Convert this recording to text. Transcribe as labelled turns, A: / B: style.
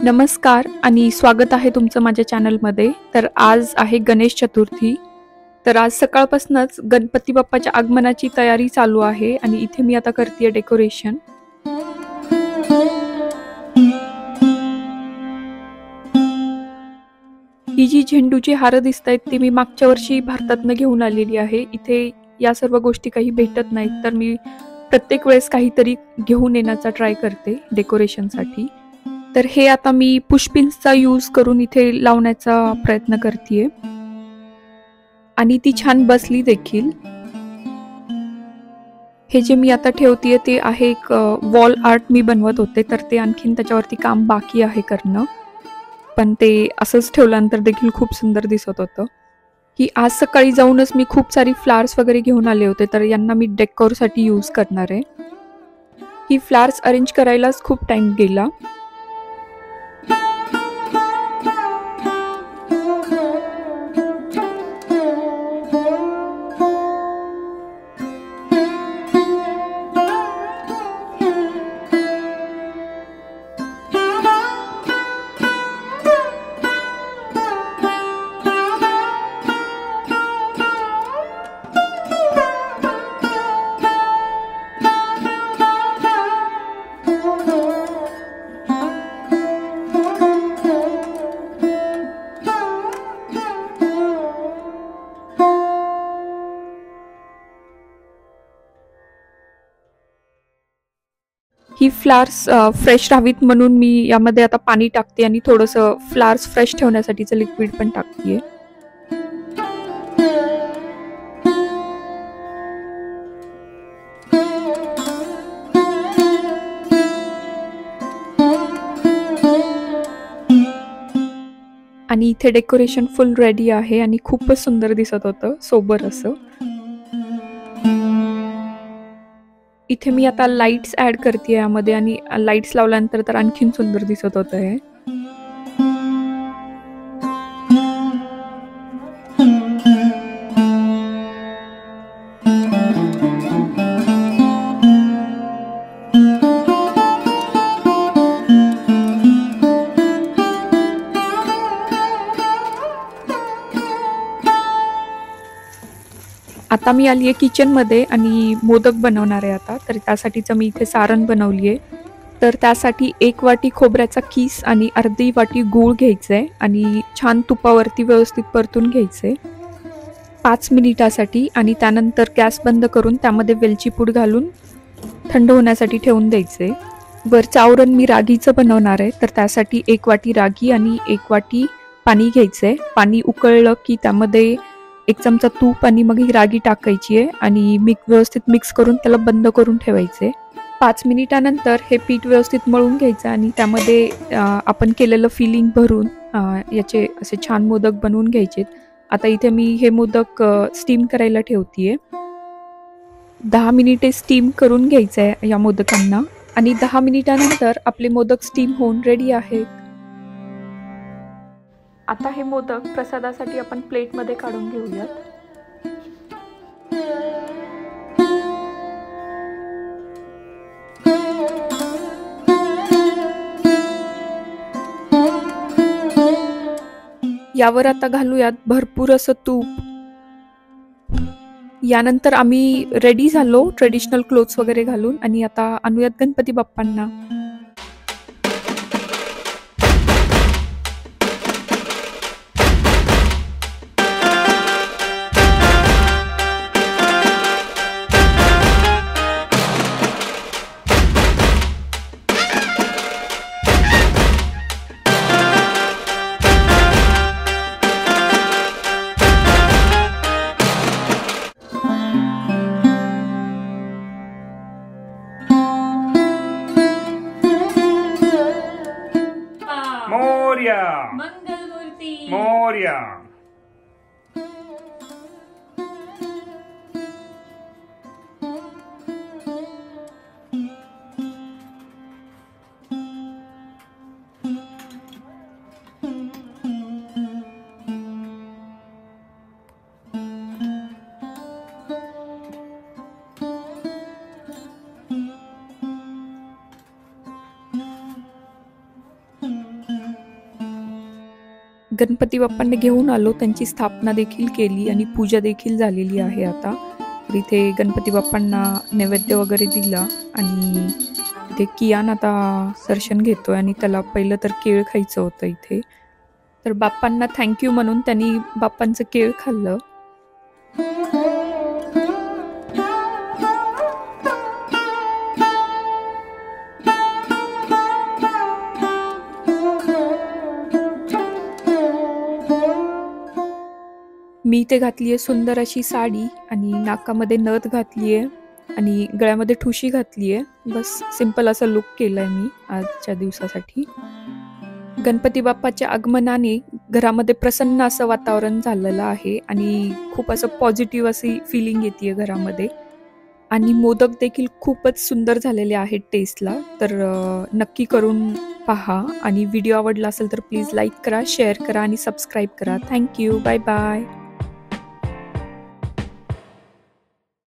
A: नमस्कार आणि स्वागत आहे तुमचं माझ्या चॅनलमध्ये. तर आज आहे गणेश चतुर्थी. तर आज सकाळपासूनच गणपती बाप्पाच्या आगमनाची तयारी चालू आहे आणि इथे मी आता करतेय डेकोरेशन. ही जी झेंडूची हार दिसतायत ती मी मागच्या वर्षी भारतातनं घेऊन आलेली आहे. इथे या सर्व गोष्टी काही भेटत नाहीत, तर मी प्रत्येक वेळेस काहीतरी घेऊन येण्याचा ट्राय करते डेकोरेशनसाठी. तर हे आता मी पुशपिन्सचा यूज करून इथे लावण्याचा प्रयत्न करतेय आणि ती छान बसली देखील. हे जे मी आता ठेवतेय ते आहे एक वॉल आर्ट मी बनवत होते, तर ते आणखीन त्याच्यावरती काम बाकी आहे करणं, पण ते असंच ठेवल्यानंतर देखील खूप सुंदर दिसत होतं. ही आज सकाळी जाऊनच मी खूप सारी फ्लावर्स वगैरे घेऊन आले होते, तर यांना मी डेकोरसाठी यूज करणार आहे. ही फ्लावर्स अरेंज करायलाच खूप टाइम गेला. ही फ्लावर्स फ्रेश राहावीत म्हणून मी यामध्ये आता पाणी टाकते आणि थोडंसं फ्लावर्स फ्रेश ठेवण्यासाठीचं लिक्विड पण टाकतेय. आणि इथे डेकोरेशन फुल रेडी आहे आणि खूपच सुंदर दिसत होतं, सोबर असं. इथे मी आता लाईट्स ऍड करतेय यामध्ये आणि लाईट्स लावल्यानंतर तर आणखीन सुंदर दिसत होतं हे. आता मी आली आहे किचनमध्ये आणि मोदक बनवणार आहे आता. तर त्यासाठीचं मी इथे सारण बनवली आहे. तर त्यासाठी 1 वाटी खोबऱ्याचा किस आणि अर्धी वाटी गूळ घ्यायचं आहे आणि छान तुपावरती व्यवस्थित परतून घ्यायचं आहे 5 मिनिटासाठी आणि त्यानंतर गॅस बंद करून त्यामध्ये वेलची पूड घालून थंड होण्यासाठी ठेवून द्यायचे. वरचं आवरण मी रागीचं बनवणार आहे, तर त्यासाठी 1 वाटी रागी आणि 1 वाटी पाणी घ्यायचं आहे. पाणी उकळलं की त्यामध्ये 1 चमचा तूप आणि मग ही रागी टाकायची आहे आणि व्यवस्थित मिक्स करून त्याला बंद करून ठेवायचे. 5 मिनिटानंतर हे पीठ व्यवस्थित मळून घ्यायचं आणि त्यामध्ये आपण केलेलं फिलिंग भरून याचे असे छान मोदक बनवून घ्यायचे. आता इथे मी हे मोदक स्टीम करायला ठेवतेय. 10 मिनिटे स्टीम करून घ्यायचं आहे या मोदकांना आणि 10 मिनिटानंतर आपले मोदक स्टीम होऊन रेडी आहेत. आता हे मोदक प्रसादासाठी आपण प्लेटमध्ये काढून घेऊयात. यावर आता घालूयात भरपूर असं तूप. यानंतर आम्ही रेडी झालो ट्रेडिशनल क्लोथ्स वगैरे घालून आणि आता आणूयात गणपती बाप्पांना.
B: मोरया
C: मंगलमूर्ती
B: मोरया.
A: गणपती बाप्पांना घेऊन आलो, त्यांची स्थापना देखील केली आणि पूजा देखील झालेली आहे आता. तर इथे गणपती बाप्पांना नैवेद्य वगैरे दिला आणि इथे कियान आता दर्शन घेतोय आणि त्याला पहिलं तर केळ खायचं होतं इथे. तर बाप्पांना थँक यू म्हणून त्यांनी बाप्पांचं केळ खाल्लं. मी इथे घातली आहे सुंदर अशी साडी आणि नाकामध्ये नथ घातली आहे आणि गळ्यामध्ये ठुशी घातली आहे. बस सिंपल असा लुक केला आहे मी आजच्या दिवसासाठी. गणपती बाप्पाच्या आगमनाने घरामध्ये प्रसन्न असं वातावरण झालेलं आहे आणि खूप असं पॉझिटिव्ह अशी फिलिंग येते घरामध्ये. आणि मोदक देखील खूपच सुंदर झालेले आहेत टेस्टला. तर नक्की करून पहा आणि व्हिडिओ आवडला असेल तर प्लीज लाईक करा, शेअर करा आणि सबस्क्राईब करा. थँक्यू. Bye bye.